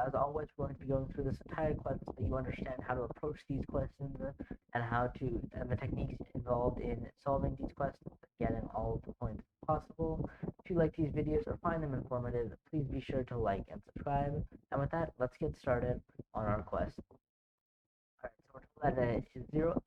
as always, we're going to be going through this entire class so that you understand how to approach these questions and the techniques involved in solving these questions and getting all of the points possible. If you like these videos or find them informative, please be sure to like and subscribe. And with that, let's get started on our quest. Alright, so we're told that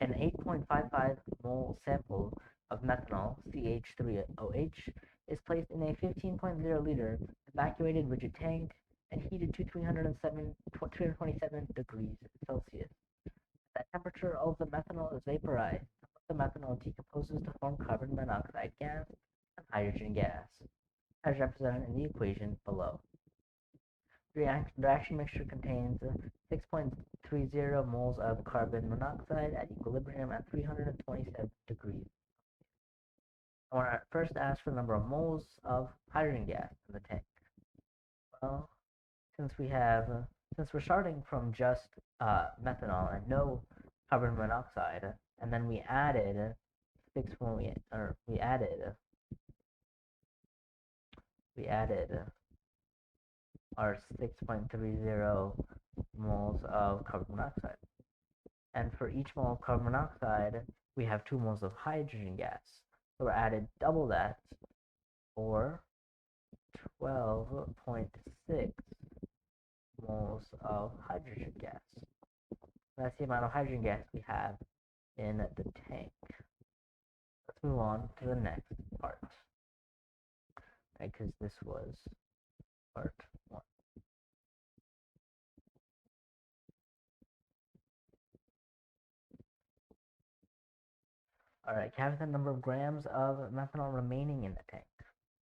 an 8.55 mole sample of methanol, CH3OH, is placed in a 15.0 liter evacuated rigid tank and heated to 327 degrees Celsius. At that temperature, all of the methanol is vaporized. The methanol decomposes to form carbon monoxide gas and hydrogen gas, as represented in the equation below. The reaction mixture contains 6.30 moles of carbon monoxide at equilibrium at 327 degrees. I want to first ask for the number of moles of hydrogen gas in the tank. Well, since we're starting from just methanol and no carbon monoxide, and then we added our 6.30 moles of carbon monoxide. And for each mole of carbon monoxide, we have 2 moles of hydrogen gas. So we're added double that, or 12.6 moles of hydrogen gas. That's the amount of hydrogen gas we have in the tank. Let's move on to the next part, because this was part 1. Alright, calculate the number of grams of methanol remaining in the tank.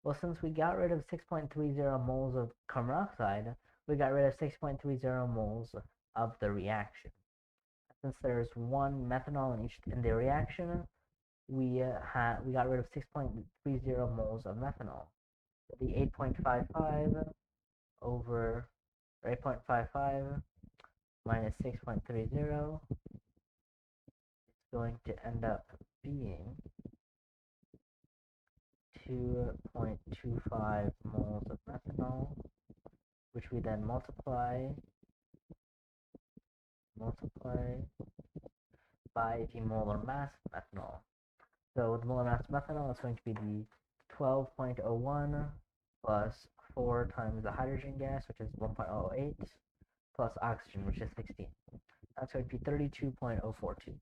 Well, since we got rid of 6.30 moles of carbon monoxide, we got rid of 6.30 moles of the reaction. Since there's 1 methanol in the reaction, we got rid of 6.30 moles of methanol. So the 8.55 over 8.55 minus 6.30 is going to end up being 2.25 moles of methanol, which we then multiply by the molar mass of methanol. So the molar mass of methanol is going to be the 12.01 plus 4 times the hydrogen gas, which is 1.08, plus oxygen, which is 16. That's going to be 32.042.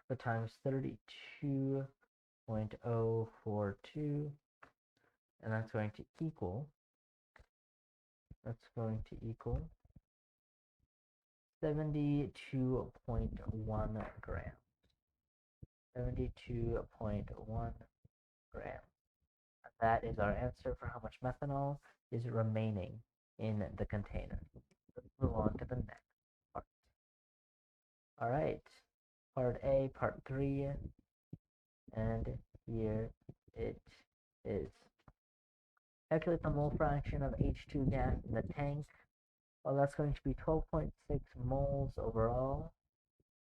So times 32.042, and that's going to equal 72.1 grams. 72.1 grams. That is our answer for how much methanol is remaining in the container. Let's move on to the next part. Alright, part A, part 3, and here it is. Calculate the mole fraction of H2 gas in the tank. Well, that's going to be 12.6 moles overall,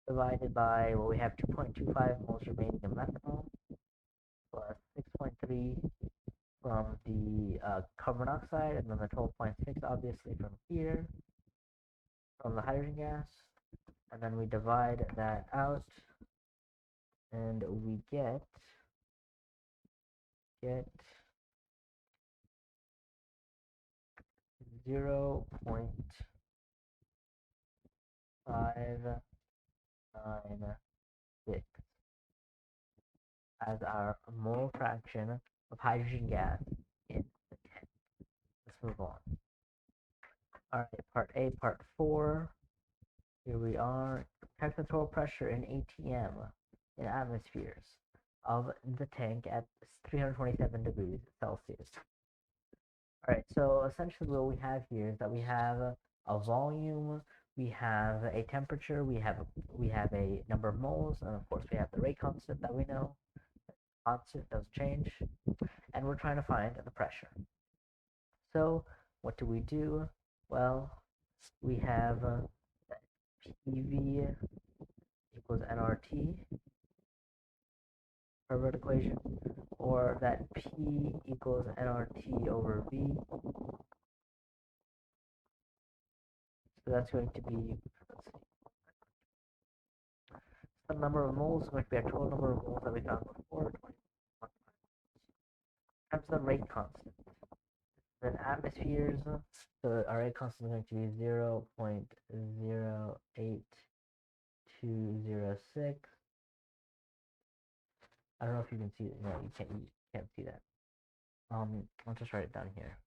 divided by, well, we have 2.25 moles remaining in methanol, plus 6.3 from the carbon monoxide, and then the 12.6 obviously from here, from the hydrogen gas, and then we divide that out, and we get 0.596 as our mole fraction of hydrogen gas in the tank. Let's move on. Alright, part A, part 4. Here we are. Calculate the total pressure in ATM in atmospheres of the tank at 327 degrees Celsius. Alright, so essentially what we have here is that we have a volume, we have a temperature, we have a number of moles, and of course we have the rate constant that we know. Constant does change, and we're trying to find the pressure. So what do we do? Well, we have PV equals nRT, Herbert equation, or that P equals nRT over V, So that's going to be, let's see, the number of moles is going to be our total number of moles that we found before, 21 times the rate constant. Then atmospheres, so our rate constant is going to be 0.08206. I don't know if you can see it. No, you can't see that. I'll just write it down here.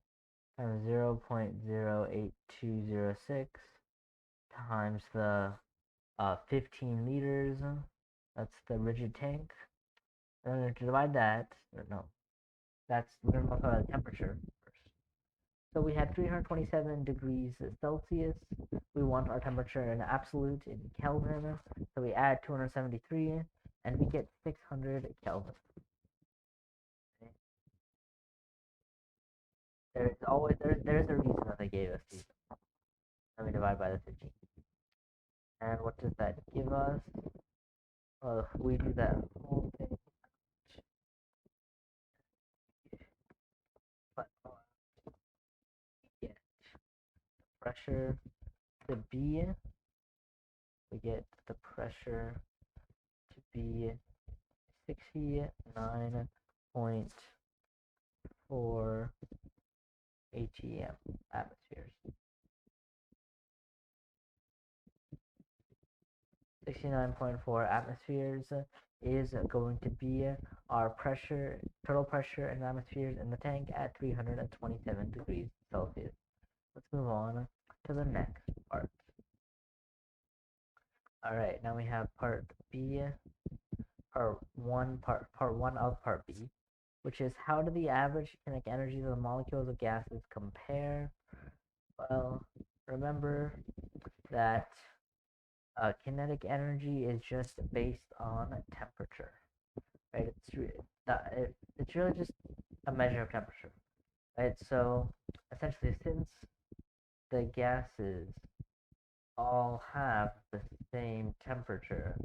Times 0.08206 times the 15 liters. That's the rigid tank. And I'm going to divide that. Or no, we're going to multiply the temperature first. So we had 327 degrees Celsius. We want our temperature in absolute in Kelvin. So we add 273 and we get 600 Kelvin. Okay. There's a reason that they gave us these. Let me divide by the 15. And what does that give us? Well, if we do that whole thing, but we get pressure to be, we get the pressure to be 69.4 ATM atmospheres. 69.4 atmospheres is going to be our pressure, total pressure in atmospheres in the tank at 327 degrees Celsius. Let's move on to the next part. All right, now we have part B, part one of part B, which is how do the average kinetic energies of the molecules of gases compare? Well, remember that kinetic energy is just based on temperature, right? It's really just a measure of temperature, right? So essentially, since the gases all have the same temperature,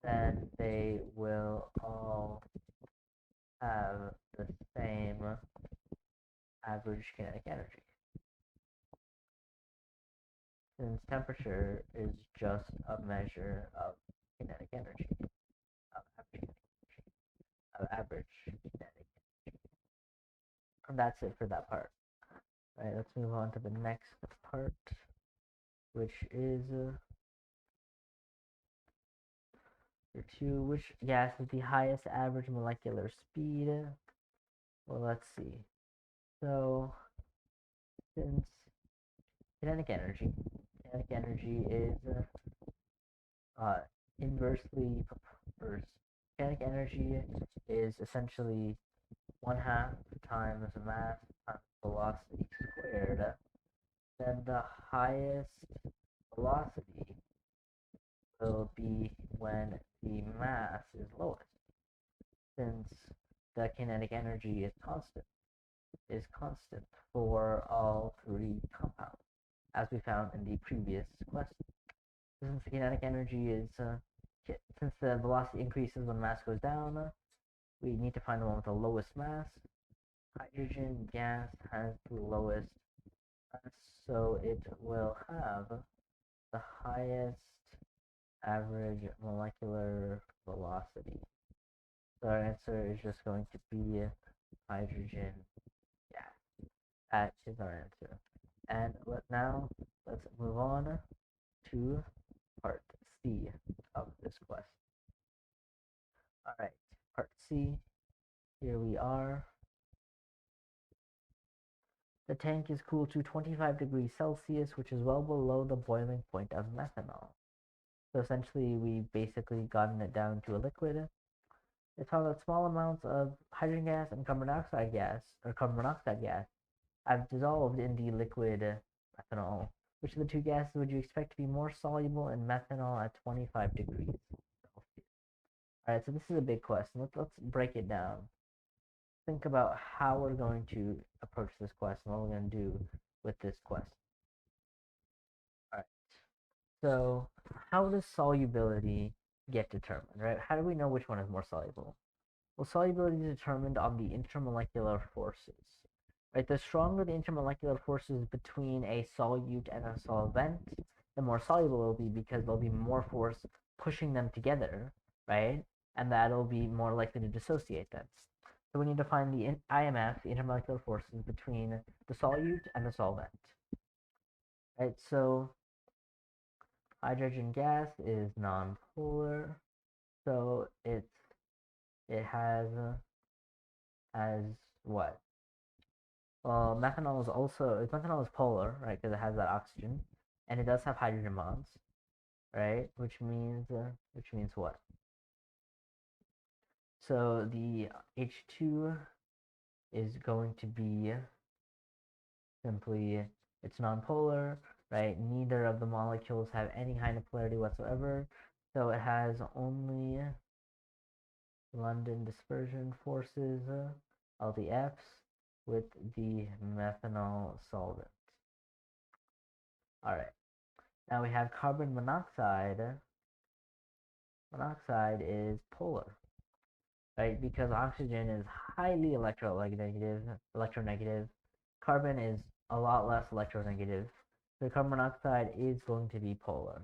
then they will all have the same average kinetic energy. Since temperature is just a measure of kinetic energy, of average kinetic energy. And that's it for that part. All right, let's move on to the next part, which is which gas has the highest average molecular speed? Well, let's see. So, since kinetic energy is inversely reversed. Kinetic energy is essentially 1/2 times mass times velocity squared. Then the highest velocity will be when the mass is lowest, since the kinetic energy is constant for all three compounds, as we found in the previous question. Since the kinetic energy is since the velocity increases when mass goes down, we need to find the one with the lowest mass. Hydrogen gas has the lowest mass, so it will have the highest average molecular velocity. So our answer is just going to be hydrogen gas. That is our answer. And now let's move on to part C of this quest. All right, part C. Here we are. The tank is cooled to 25 degrees Celsius, which is well below the boiling point of methanol. So essentially, we basically gotten it down to a liquid. It's found that small amounts of hydrogen gas and carbon monoxide gas have dissolved in the liquid methanol. Which of the two gases would you expect to be more soluble in methanol at 25 degrees Celsius? All right, so this is a big question. Let's break it down. Think about how we're going to approach this question, what we're going to do with this question. All right. So, how does solubility get determined, right? How do we know which one is more soluble? Well, solubility is determined on the intermolecular forces. right? The stronger the intermolecular forces between a solute and a solvent, the more soluble it'll be because there'll be more force pushing them together, right? And that'll be more likely to dissociate them. So we need to find the IMF, the intermolecular forces between the solute and the solvent, right? So hydrogen gas is nonpolar, so it has what? Well, methanol is polar, right? Because it has that oxygen, and it does have hydrogen bonds, right? Which means what? So the H2 is going to be simply, it's nonpolar, right? Neither of the molecules have any kind of polarity whatsoever, so it has only London dispersion forces, LDFs, with the methanol solvent. All right. Now we have carbon monoxide. Monoxide is polar, right? Because oxygen is highly electronegative. Carbon is a lot less electronegative. So carbon monoxide is going to be polar.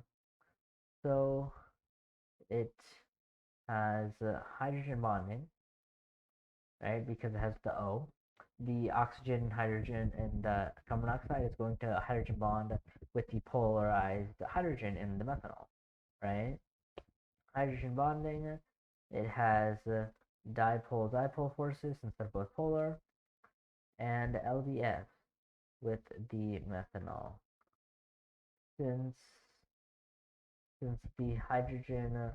So it has hydrogen bonding, right? Because it has the O. The oxygen, hydrogen, and carbon monoxide is going to hydrogen bond with the polarized hydrogen in the methanol, right? Hydrogen bonding, it has dipole-dipole forces since they're both polar, and LDF with the methanol. Since since the hydrogen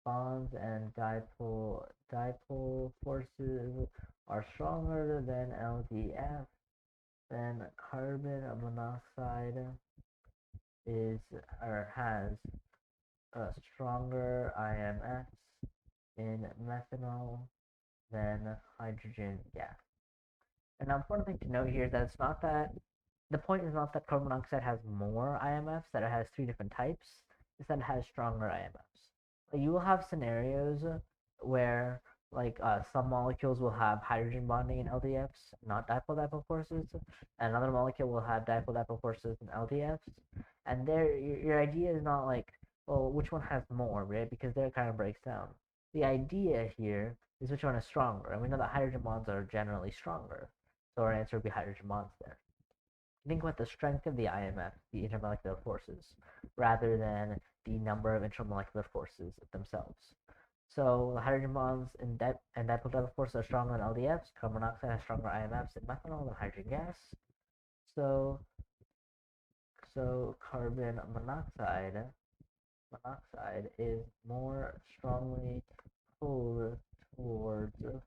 bonds and dipole forces are stronger than LDF, then carbon monoxide has a stronger IMFs in methanol than hydrogen gas. An important thing to note here is that it's not that the point is not that carbon monoxide has more IMFs, that it has three different types, it's that it has stronger IMFs. Like you will have scenarios where some molecules will have hydrogen bonding in LDFs, not dipole-dipole forces, and another molecule will have dipole-dipole forces in LDFs. And there, your idea is not like, well, which one has more, right? Because there it kind of breaks down. The idea here is which one is stronger, and we know that hydrogen bonds are generally stronger, so our answer would be hydrogen bonds there. Think about the strength of the IMF, the intermolecular forces, rather than the number of intermolecular forces themselves. So the hydrogen bonds and dipole-dipole forces are stronger than LDFs. Carbon monoxide has stronger IMFs in methanol than hydrogen gas. So carbon monoxide is more strongly pulled towards the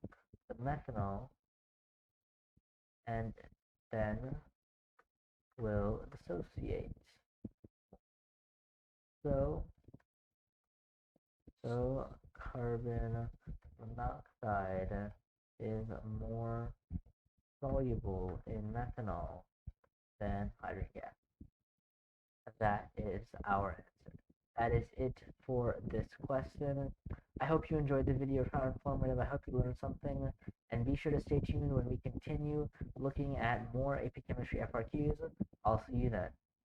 methanol, and then will dissociate. So carbon monoxide is more soluble in methanol than hydrogen gas. That is our answer. That is it for this question. I hope you enjoyed the video, found it informative. I hope you learned something. And be sure to stay tuned when we continue looking at more AP Chemistry FRQs. I'll see you then.